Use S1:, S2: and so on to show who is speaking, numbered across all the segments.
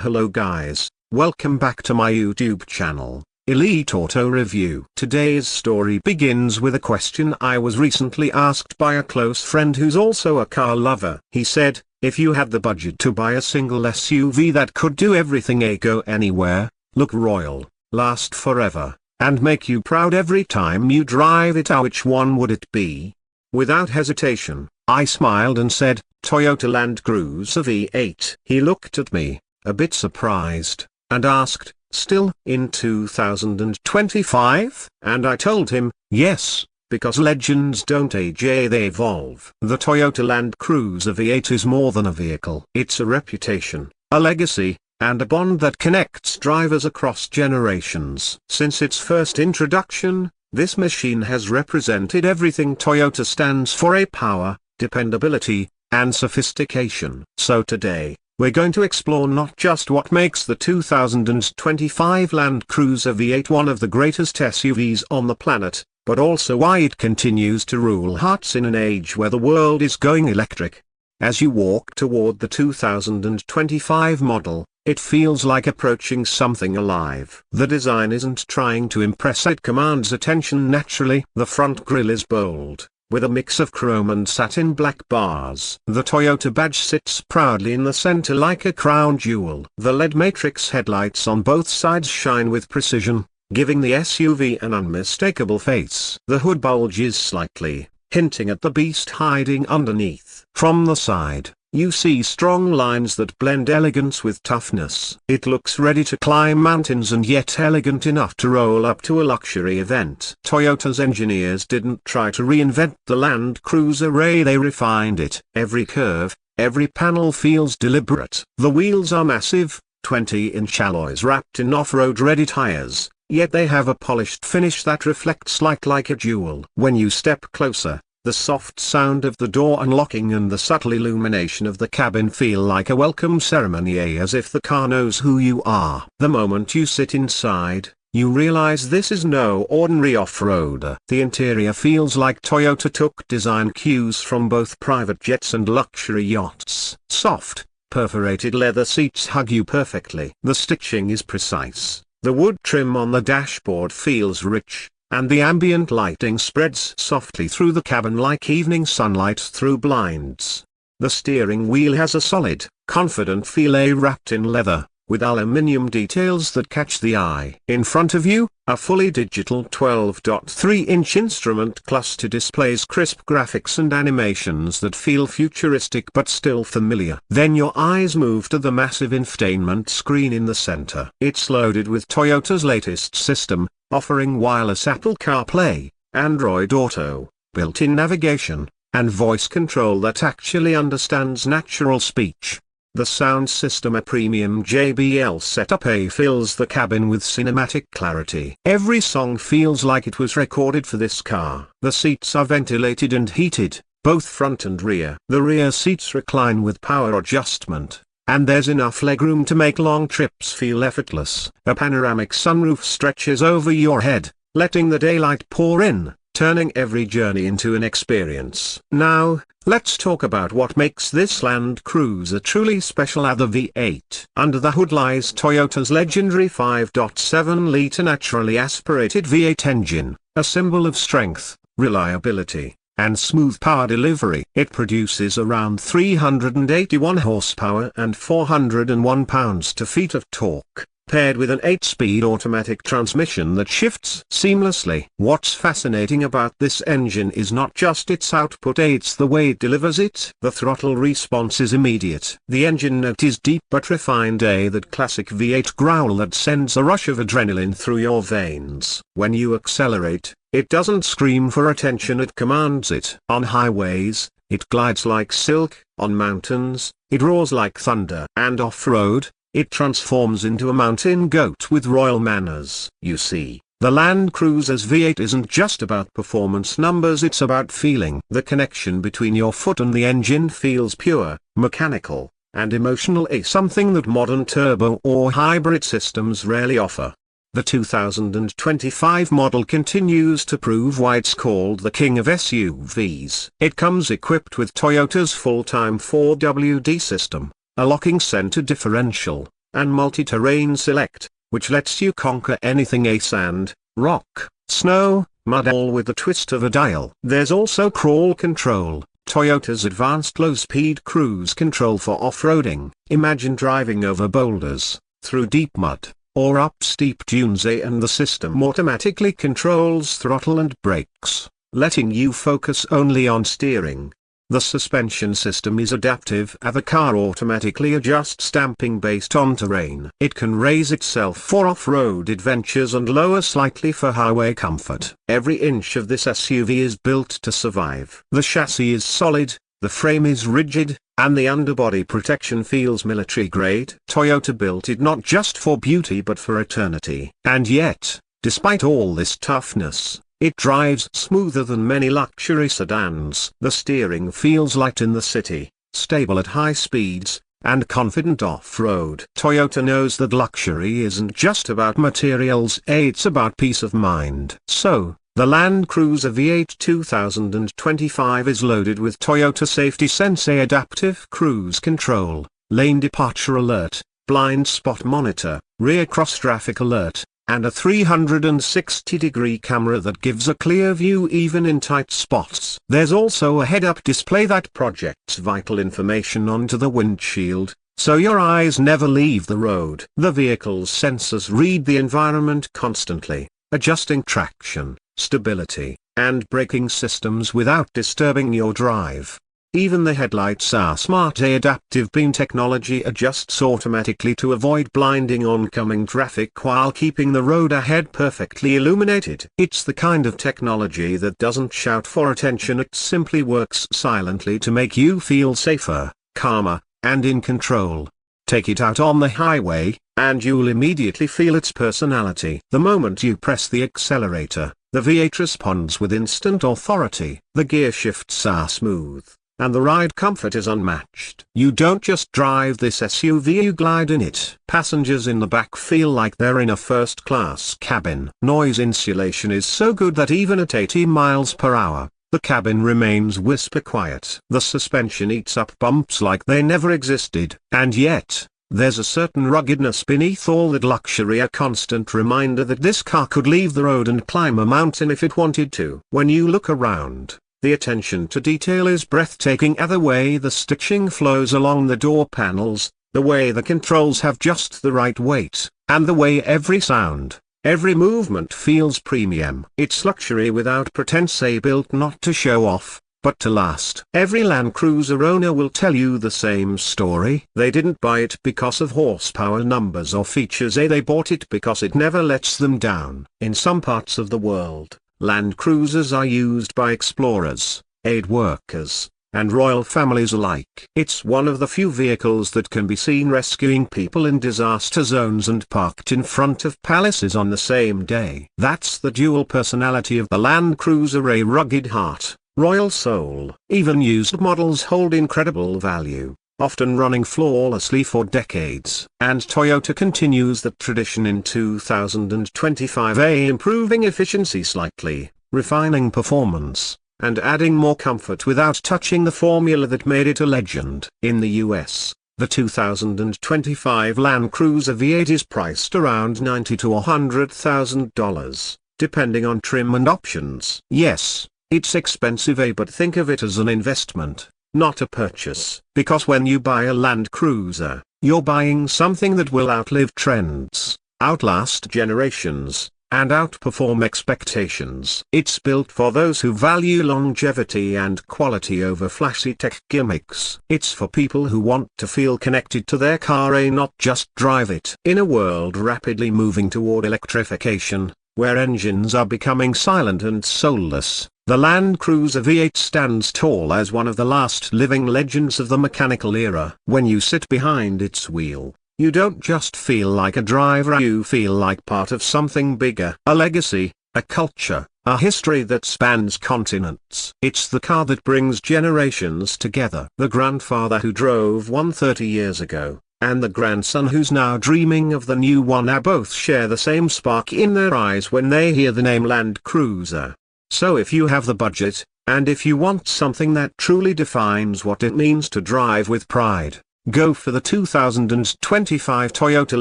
S1: Hello guys, welcome back to my YouTube channel, Elite Auto Review. Today's story begins with a question I was recently asked by a close friend who's also a car lover. He said, if you had the budget to buy a single SUV that could do everything, go anywhere, look royal, last forever, and make you proud every time you drive it, which one would it be? Without hesitation, I smiled and said, Toyota Land Cruiser V8. He looked at me, a bit surprised, and asked, still in 2025? And I told him, yes, because legends don't age, they evolve. The Toyota Land Cruiser V8 is more than a vehicle. It's a reputation, a legacy, and a bond that connects drivers across generations. Since its first introduction, this machine has represented everything Toyota stands for: a power, dependability, and sophistication. So today, we're going to explore not just what makes the 2025 Land Cruiser V8 one of the greatest SUVs on the planet, but also why it continues to rule hearts in an age where the world is going electric. As you walk toward the 2025 model, it feels like approaching something alive. The design isn't trying to impress, it commands attention naturally. The front grille is bold, with a mix of chrome and satin black bars. The Toyota badge sits proudly in the center like a crown jewel. The LED matrix headlights on both sides shine with precision, giving the SUV an unmistakable face. The hood bulges slightly, hinting at the beast hiding underneath. From the side, you see strong lines that blend elegance with toughness. It looks ready to climb mountains and yet elegant enough to roll up to a luxury event. Toyota's engineers didn't try to reinvent the Land Cruiser, they refined it. Every curve, every panel feels deliberate. The wheels are massive, 20-inch alloys wrapped in off-road ready tires, yet they have a polished finish that reflects light like a jewel. When you step closer, the soft sound of the door unlocking and the subtle illumination of the cabin feel like a welcome ceremony, as if the car knows who you are. The moment you sit inside, you realize this is no ordinary off-roader. The interior feels like Toyota took design cues from both private jets and luxury yachts. Soft, perforated leather seats hug you perfectly. The stitching is precise, the wood trim on the dashboard feels rich, and the ambient lighting spreads softly through the cabin like evening sunlight through blinds. The steering wheel has a solid, confident feel, wrapped in leather, with aluminium details that catch the eye. In front of you, a fully digital 12.3-inch instrument cluster displays crisp graphics and animations that feel futuristic but still familiar. Then your eyes move to the massive infotainment screen in the center. It's loaded with Toyota's latest system, offering wireless Apple CarPlay, Android Auto, built-in navigation, and voice control that actually understands natural speech. The sound system, a premium JBL setup, fills the cabin with cinematic clarity. Every song feels like it was recorded for this car. The seats are ventilated and heated, both front and rear. The rear seats recline with power adjustment, and there's enough legroom to make long trips feel effortless. A panoramic sunroof stretches over your head, letting the daylight pour in, turning every journey into an experience. Now, let's talk about what makes this Land Cruiser truly special. The V8. Under the hood lies Toyota's legendary 5.7-liter naturally aspirated V8 engine, a symbol of strength, reliability, and smooth power delivery. It produces around 381 horsepower and 401 pounds-to-feet of torque, paired with an 8-speed automatic transmission that shifts seamlessly. What's fascinating about this engine is not just its output, it's the way it delivers it. The throttle response is immediate. The engine note is deep but refined, that classic V8 growl that sends a rush of adrenaline through your veins. When you accelerate, it doesn't scream for attention, it commands it. On highways, it glides like silk. On mountains, it roars like thunder. And off-road, it transforms into a mountain goat with royal manners. You see, the Land Cruiser's V8 isn't just about performance numbers, it's about feeling. The connection between your foot and the engine feels pure, mechanical, and emotional, something that modern turbo or hybrid systems rarely offer. The 2025 model continues to prove why it's called the king of SUVs. It comes equipped with Toyota's full-time 4WD system, a locking center differential, and multi-terrain select, which lets you conquer anything: sand, rock, snow, mud, all with the twist of a dial. There's also crawl control, Toyota's advanced low-speed cruise control for off-roading. Imagine driving over boulders, through deep mud, or up steep dunes, and the system automatically controls throttle and brakes, letting you focus only on steering. The suspension system is adaptive, and the car automatically adjusts damping based on terrain. It can raise itself for off-road adventures and lower slightly for highway comfort. Every inch of this SUV is built to survive. The chassis is solid, the frame is rigid, and the underbody protection feels military-grade. Toyota built it not just for beauty but for eternity. And yet, despite all this toughness, it drives smoother than many luxury sedans. The steering feels light in the city, stable at high speeds, and confident off-road. Toyota knows that luxury isn't just about materials, it's about peace of mind. So, the Land Cruiser V8 2025 is loaded with Toyota Safety Sense adaptive cruise control, lane departure alert, blind spot monitor, rear cross-traffic alert, and a 360-degree camera that gives a clear view even in tight spots. There's also a head-up display that projects vital information onto the windshield, so your eyes never leave the road. The vehicle's sensors read the environment constantly, adjusting traction, stability, and braking systems without disturbing your drive. Even the headlights are smart. Adaptive beam technology adjusts automatically to avoid blinding oncoming traffic while keeping the road ahead perfectly illuminated. It's the kind of technology that doesn't shout for attention, it simply works silently to make you feel safer, calmer, and in control. Take it out on the highway, and you'll immediately feel its personality. The moment you press the accelerator, the V8 responds with instant authority. The gear shifts are smooth, and the ride comfort is unmatched. You don't just drive this SUV, you glide in it. Passengers in the back feel like they're in a first-class cabin. Noise insulation is so good that even at 80 miles per hour, the cabin remains whisper quiet. The suspension eats up bumps like they never existed. And yet, there's a certain ruggedness beneath all that luxury, a constant reminder that this car could leave the road and climb a mountain if it wanted to. When you look around, the attention to detail is breathtaking. The way the stitching flows along the door panels, the way the controls have just the right weight, and the way every sound, every movement feels premium. It's luxury without pretense, built not to show off, but to last. Every Land Cruiser owner will tell you the same story. They didn't buy it because of horsepower numbers or features, they bought it because it never lets them down. In some parts of the world, Land Cruisers are used by explorers, aid workers, and royal families alike. It's one of the few vehicles that can be seen rescuing people in disaster zones and parked in front of palaces on the same day. That's the dual personality of the Land Cruiser, a rugged heart, royal soul. Even used models hold incredible value, often running flawlessly for decades. And Toyota continues that tradition in 2025, improving efficiency slightly, refining performance, and adding more comfort without touching the formula that made it a legend. In the US, the 2025 Land Cruiser V8 is priced around $90,000 to $100,000, depending on trim and options. Yes, it's expensive, but think of it as an investment, not a purchase. Because when you buy a Land Cruiser, you're buying something that will outlive trends, outlast generations, and outperform expectations. It's built for those who value longevity and quality over flashy tech gimmicks. It's for people who want to feel connected to their car, not just drive it. In a world rapidly moving toward electrification, where engines are becoming silent and soulless, the Land Cruiser V8 stands tall as one of the last living legends of the mechanical era. When you sit behind its wheel, you don't just feel like a driver, you feel like part of something bigger. A legacy, a culture, a history that spans continents. It's the car that brings generations together. The grandfather who drove one 30 years ago, and the grandson who's now dreaming of the new one, both share the same spark in their eyes when they hear the name Land Cruiser. So if you have the budget, and if you want something that truly defines what it means to drive with pride, go for the 2025 Toyota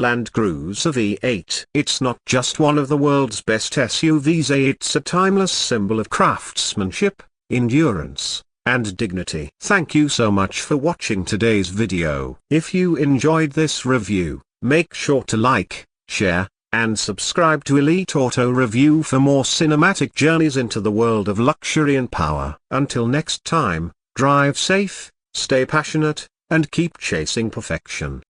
S1: Land Cruiser V8. It's not just one of the world's best SUVs, it's a timeless symbol of craftsmanship, endurance, and dignity. Thank you so much for watching today's video. If you enjoyed this review, make sure to like, share, and subscribe to Elite Auto Review for more cinematic journeys into the world of luxury and power. Until next time, drive safe, stay passionate, and keep chasing perfection.